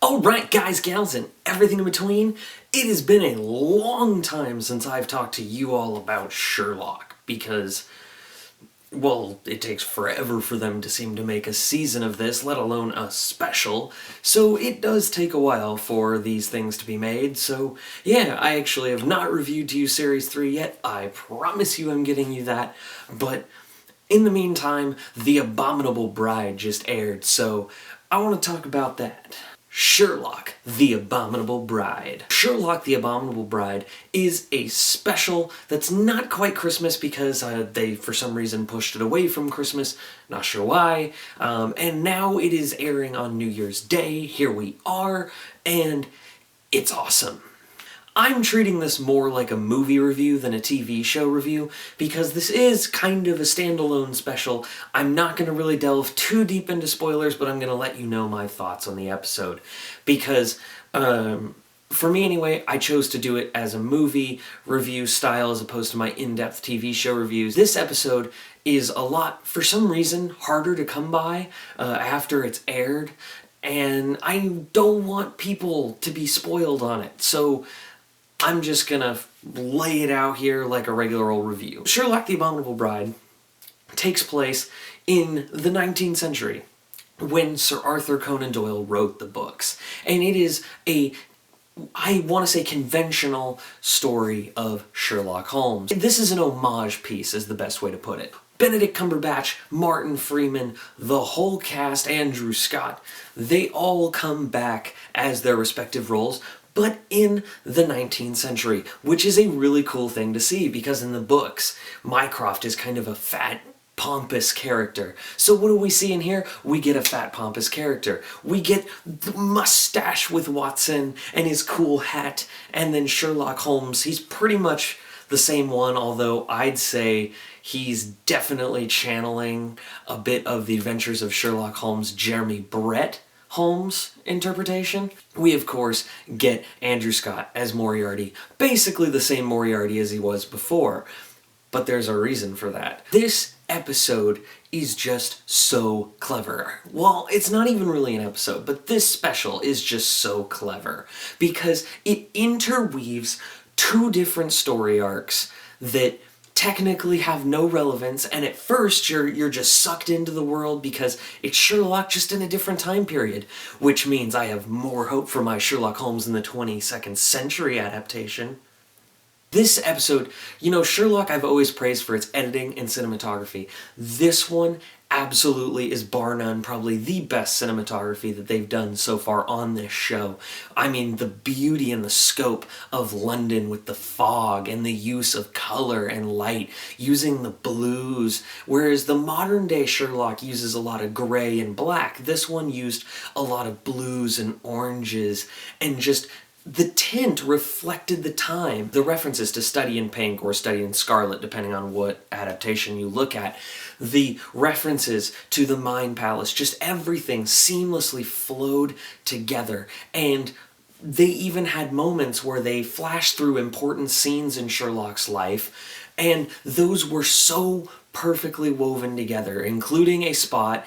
Alright guys, gals, and everything in between, it has been a long time since I've talked to you all about Sherlock, because, well, it takes forever for them to seem to make a season of this, let alone a special, so it does take a while for these things to be made, so yeah, I actually have not reviewed to you Series 3 yet, I promise you I'm getting you that, but in the meantime, The Abominable Bride just aired, so I want to talk about that. Sherlock, The Abominable Bride. Sherlock, The Abominable Bride is a special that's not quite Christmas because they, for some reason, pushed it away from Christmas. Not sure why. And now it is airing on New Year's Day. Here we are. And it's awesome. I'm treating this more like a movie review than a TV show review because this is kind of a standalone special. I'm not going to really delve too deep into spoilers, but I'm going to let you know my thoughts on the episode. Because, for me anyway, I chose to do it as a movie review style as opposed to my in-depth TV show reviews. This episode is a lot, for some reason, harder to come by after it's aired. And I don't want people to be spoiled on it, so I'm just gonna lay it out here like a regular old review. Sherlock the Abominable Bride takes place in the 19th century when Sir Arthur Conan Doyle wrote the books. And it is a, I want to say, conventional story of Sherlock Holmes. This is an homage piece, is the best way to put it. Benedict Cumberbatch, Martin Freeman, the whole cast, Andrew Scott, they all come back as their respective roles, but in the 19th century, which is a really cool thing to see because in the books, Mycroft is kind of a fat, pompous character. So what do we see in here? We get a fat, pompous character. We get the mustache with Watson and his cool hat, and then Sherlock Holmes, he's pretty much the same one, although I'd say he's definitely channeling a bit of the adventures of Sherlock Holmes' Jeremy Brett Holmes interpretation. We, of course, get Andrew Scott as Moriarty, basically the same Moriarty as he was before, but there's a reason for that. This episode is just so clever. Well, it's not even really an episode, but this special is just so clever because it interweaves two different story arcs that technically have no relevance, and at first you're just sucked into the world because it's Sherlock just in a different time period, which means I have more hope for my Sherlock Holmes in the 22nd century adaptation. This episode, you know, Sherlock I've always praised for its editing and cinematography. This one absolutely is bar none probably the best cinematography that they've done so far on this show. I mean, the beauty and the scope of London with the fog and the use of color and light, using the blues, whereas the modern day Sherlock uses a lot of gray and black. This one used a lot of blues and oranges, and just the tint reflected the time. The references to Study in Pink or Study in Scarlet, depending on what adaptation you look at, the references to the Mind Palace, just everything seamlessly flowed together. And they even had moments where they flashed through important scenes in Sherlock's life, and those were so perfectly woven together, including a spot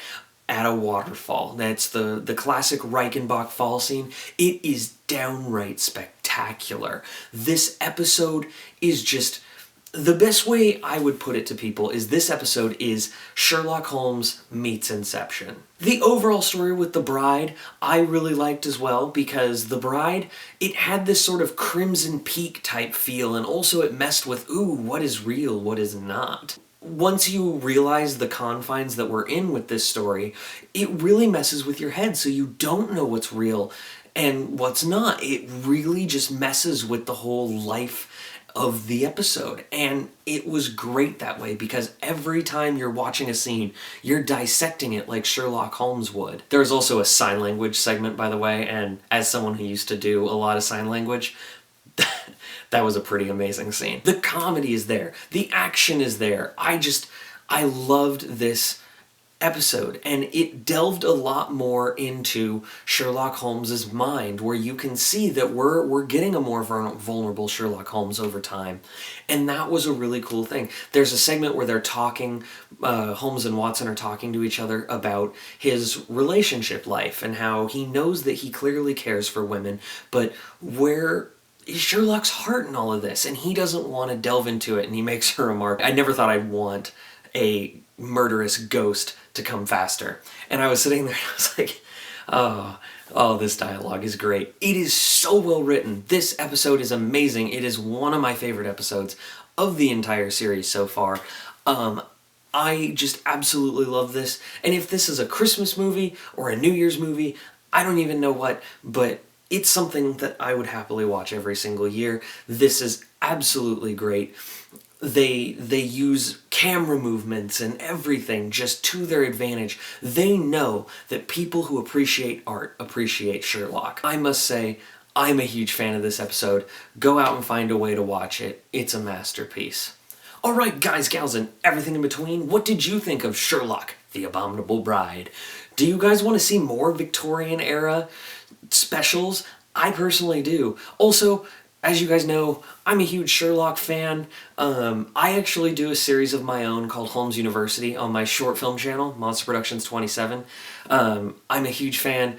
at a waterfall. That's the classic Reichenbach fall scene. It is downright spectacular. This episode is just, the best way I would put it to people is this episode is Sherlock Holmes meets Inception. The overall story with The Bride I really liked as well because The Bride, it had this sort of Crimson Peak type feel, and also it messed with, ooh, what is real, what is not. Once you realize the confines that we're in with this story, it really messes with your head, so you don't know what's real and what's not. It really just messes with the whole life of the episode, and it was great that way because every time you're watching a scene, you're dissecting it like Sherlock Holmes would. There's also a sign language segment, by the way, and as someone who used to do a lot of sign language, that was a pretty amazing scene. The comedy is there. The action is there. I loved this episode, and it delved a lot more into Sherlock Holmes's mind, where you can see that we're getting a more vulnerable Sherlock Holmes over time, and that was a really cool thing. There's a segment where they're talking, Holmes and Watson are talking to each other about his relationship life and how he knows that he clearly cares for women, but where is Sherlock's heart in all of this, and he doesn't want to delve into it, and he makes a remark, "I never thought I'd want a murderous ghost to come faster." And I was sitting there and I was like, oh, this dialogue is great. It is so well written. This episode is amazing. It is one of my favorite episodes of the entire series so far. I just absolutely love this. And if this is a Christmas movie or a New Year's movie, I don't even know what, but it's something that I would happily watch every single year. This is absolutely great. They use camera movements and everything just to their advantage. They know that people who appreciate art appreciate Sherlock. I must say, I'm a huge fan of this episode. Go out and find a way to watch it. It's a masterpiece. Alright guys, gals, and everything in between, what did you think of Sherlock, the Abominable Bride? Do you guys want to see more Victorian era specials? I personally do. Also, as you guys know, I'm a huge Sherlock fan. I actually do a series of my own called Holmes University on my short film channel, Monster Productions 27. I'm a huge fan.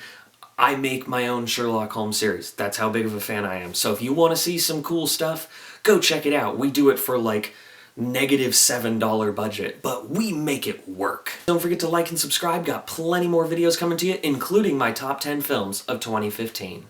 I make my own Sherlock Holmes series. That's how big of a fan I am. So if you want to see some cool stuff, go check it out. We do it for like -$7 budget, but we make it work. Don't forget to like and subscribe. Got plenty more videos coming to you, including my top 10 films of 2015.